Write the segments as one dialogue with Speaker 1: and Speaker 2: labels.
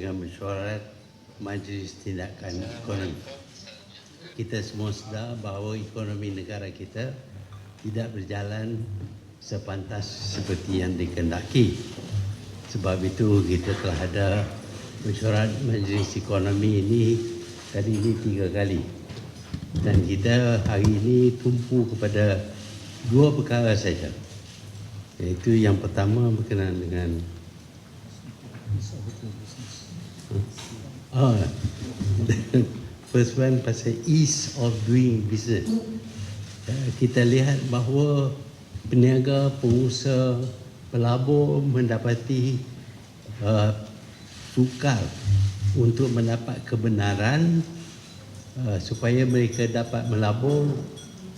Speaker 1: dengan Mesyuarat Majlis Tindakan Ekonomi. Kita semua sedar bahawa ekonomi negara kita tidak berjalan sepantas seperti yang dikehendaki. Sebab itu kita telah ada Mesyuarat Majlis Ekonomi ini kali ini 3 kali. Dan kita hari ini tumpu kepada 2 perkara saja. Iaitu yang pertama berkenaan dengan first one pasal ease of doing business. Kita lihat bahawa peniaga, pengusaha, pelabur mendapati sukar untuk mendapat kebenaran supaya mereka dapat melabur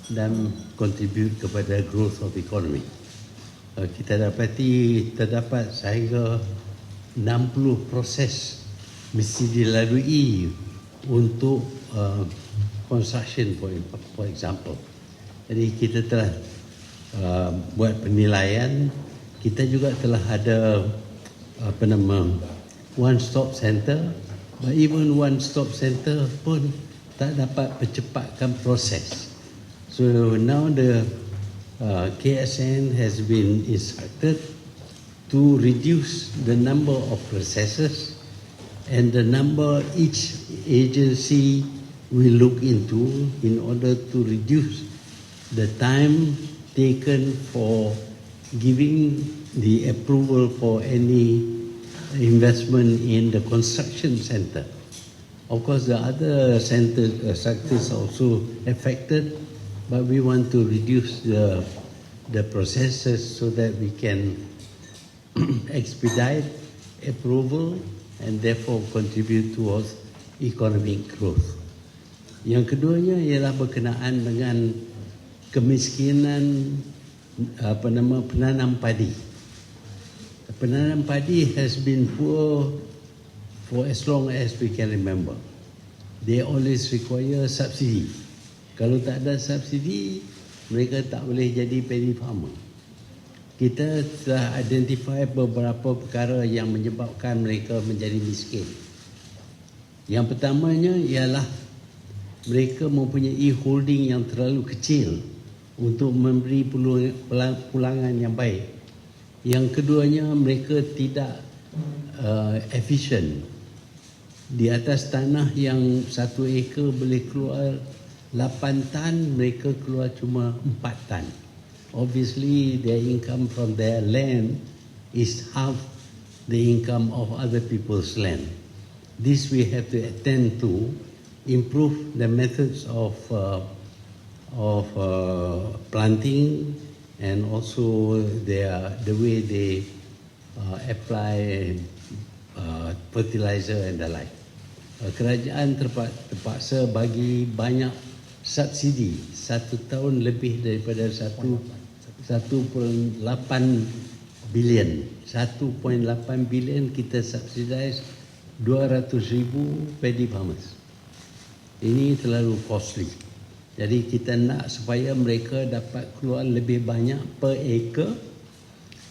Speaker 1: dan contribute kepada growth of economy. Kita dapati terdapat sehingga 60 proses mesti dilalui untuk construction for example. Jadi kita telah buat penilaian. Kita juga telah ada one stop center, but even one stop center pun tak dapat percepatkan proses. So now the KSN has been instructed to reduce the number of processes and the number each agency will look into in order to reduce the time taken for giving the approval for any investment in the construction center. Of course, the other sectors also affected, but we want to reduce the processes so that we can expedite approval and therefore contribute towards economic growth. Yang keduanya ialah berkenaan dengan kemiskinan penanam padi. Penanam padi has been poor for as long as we can remember. They always require subsidy. Kalau tak ada subsidi, mereka tak boleh jadi paddy farmer. Kita telah identify beberapa perkara yang menyebabkan mereka menjadi miskin. Yang pertamanya ialah mereka mempunyai holding yang terlalu kecil untuk memberi pulangan yang baik. Yang keduanya, mereka tidak efisien. Di atas tanah yang 1 ekar boleh keluar 8 tan, mereka keluar cuma 4 tan. Obviously, their income from their land is half the income of other people's land. This we have to attend to, improve the methods of planting and also the way they apply fertilizer and the like. Kerajaan terpaksa bagi banyak subsidi, 1 tahun lebih daripada 1.8 bilion. 1.8 bilion kita subsidize 200,000 paddy farmers. Ini terlalu costly. Jadi kita nak supaya mereka dapat keluar lebih banyak per acre,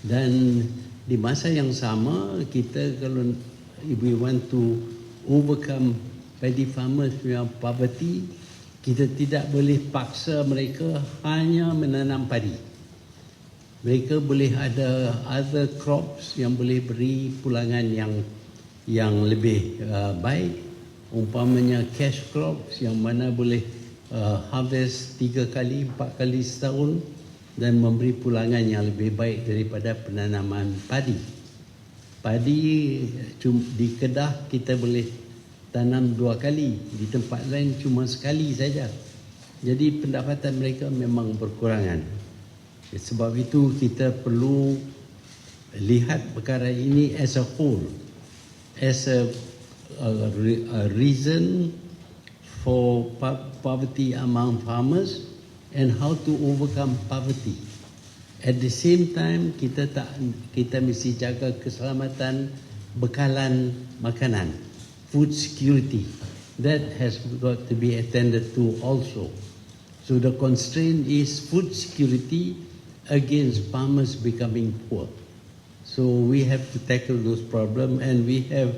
Speaker 1: dan di masa yang sama kita kalau if we want to overcome paddy farmers punya poverty, kita tidak boleh paksa mereka hanya menanam padi. Mereka boleh ada other crops yang boleh beri pulangan yang lebih baik. Umpamanya cash crops yang mana boleh harvest 3 kali, 4 kali setahun dan memberi pulangan yang lebih baik daripada penanaman padi. Padi di Kedah kita boleh tanam 2 kali, di tempat lain cuma sekali saja. Jadi pendapatan mereka memang berkurangan. Sebab itu kita perlu lihat perkara ini as a whole, as a reason for poverty among farmers and how to overcome poverty. At the same time, kita mesti jaga keselamatan bekalan makanan, food security. That has got to be attended to also. So the constraint is food security against farmers becoming poor. So we have to tackle those problems, and we have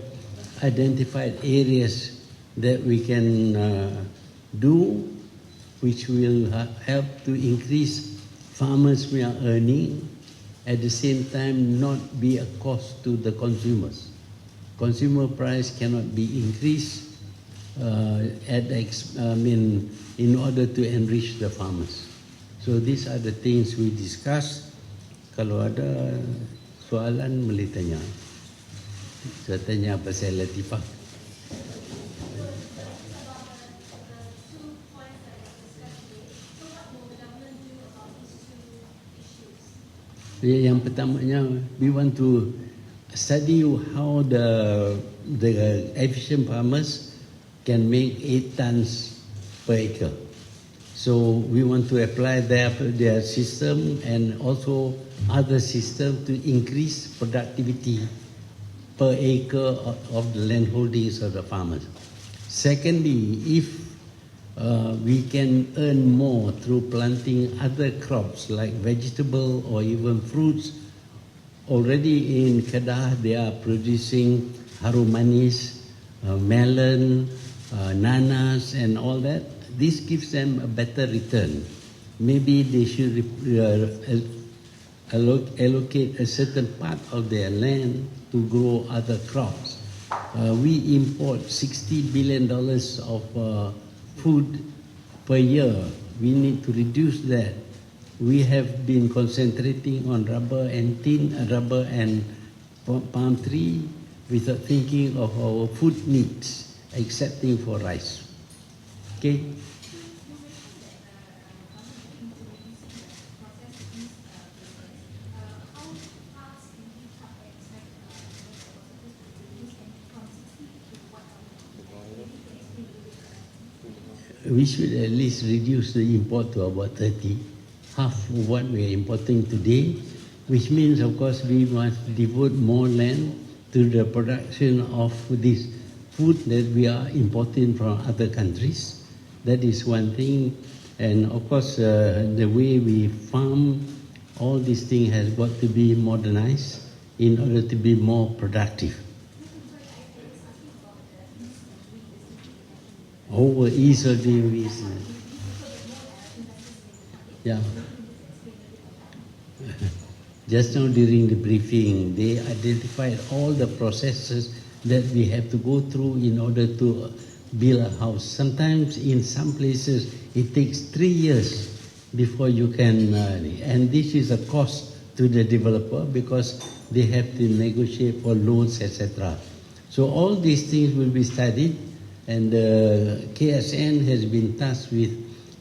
Speaker 1: identified areas that we can do, which will help to increase farmers' earning, at the same time not be a cost to the consumers. Consumer price cannot be increased in order to enrich the farmers. So these are the things we discuss. Kalau ada soalan, boleh tanya. Saya tanya pasal Latifah. Yang pertamanya, we want to study how the efficient farmers can make 8 tons per acre. So we want to apply their system and also other system to increase productivity per acre of the land holdings of the farmers. Secondly, if we can earn more through planting other crops like vegetable or even fruits. Already in Kedah, they are producing harum manis, melon, nanas and all that. This gives them a better return. Maybe they should allocate a certain part of their land to grow other crops. We import $60 billion of food per year. We need to reduce that. We have been concentrating on rubber and palm tree without thinking of our food needs, excepting for rice. Okay? We should at least reduce the import to about 30, half of what we are importing today, which means, of course, we must devote more land to the production of this food that we are importing from other countries. That is one thing. And of course, the way we farm, all these things has got to be modernized in order to be more productive. Ease of doing business. Yeah. Just now during the briefing, they identified all the processes that we have to go through in order to build a house. Sometimes in some places it takes 3 years before you can, and this is a cost to the developer because they have to negotiate for loans, etc. So all these things will be studied. And KSN has been tasked with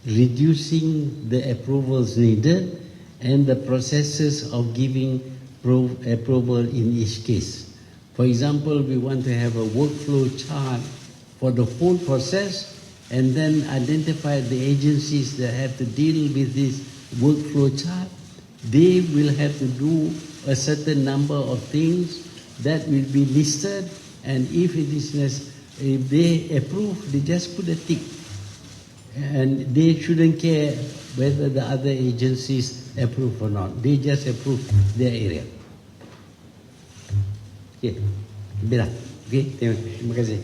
Speaker 1: reducing the approvals needed and the processes of giving approval in each case. For example, we want to have a workflow chart for the whole process and then identify the agencies that have to deal with this workflow chart. They will have to do a certain number of things that will be listed, and if it is necessary, if they approve, they just put a tick. And they shouldn't care whether the other agencies approve or not. They just approve their area. Okay. Bila. Okay. Terima kasih.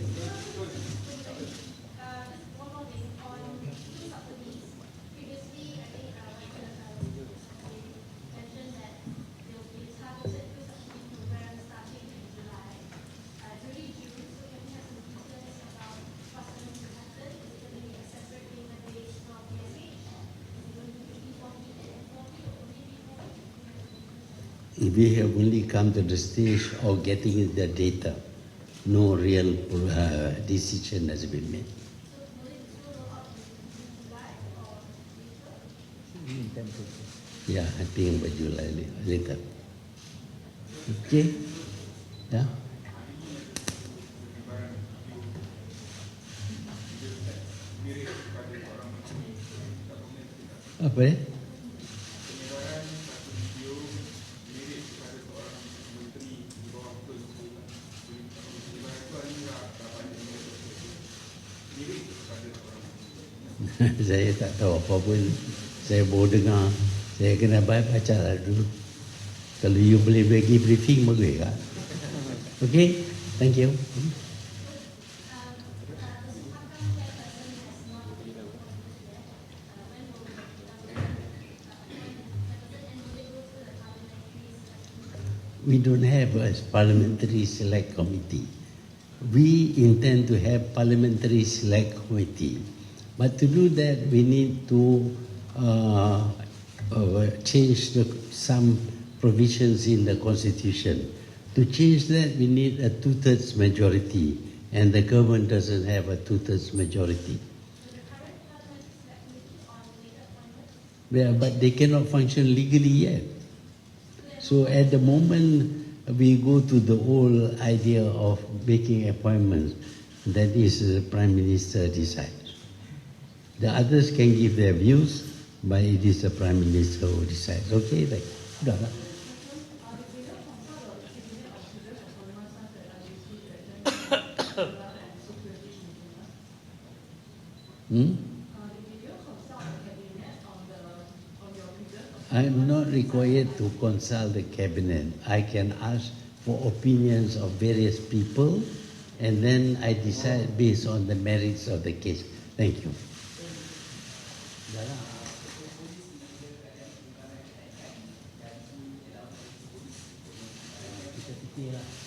Speaker 1: We have only come to the stage of getting the data. No real decision has been made. Yeah, I think by July later. Okay? Yeah? Apa ya? Saya tak tahu apa pun. Saya baru dengar. Saya kena baca lah dulu. Kalau you boleh bagi briefing, bagus kan? Okay, thank you. we don't have a parliamentary select committee. We intend to have parliamentary select committee. But to do that, we need to change some provisions in the constitution. To change that, we need a two-thirds majority, and the government doesn't have a two-thirds majority. Yeah, but they cannot function legally yet. So at the moment, we go to the old idea of making appointments. That is, the Prime Minister decides. The others can give their views, but it is the Prime Minister who decides. Okay, like, dah lah. I'm not required to consult the cabinet. I can ask for opinions of various people, and then I decide based on the merits of the case. Thank you. Kita fikir lah.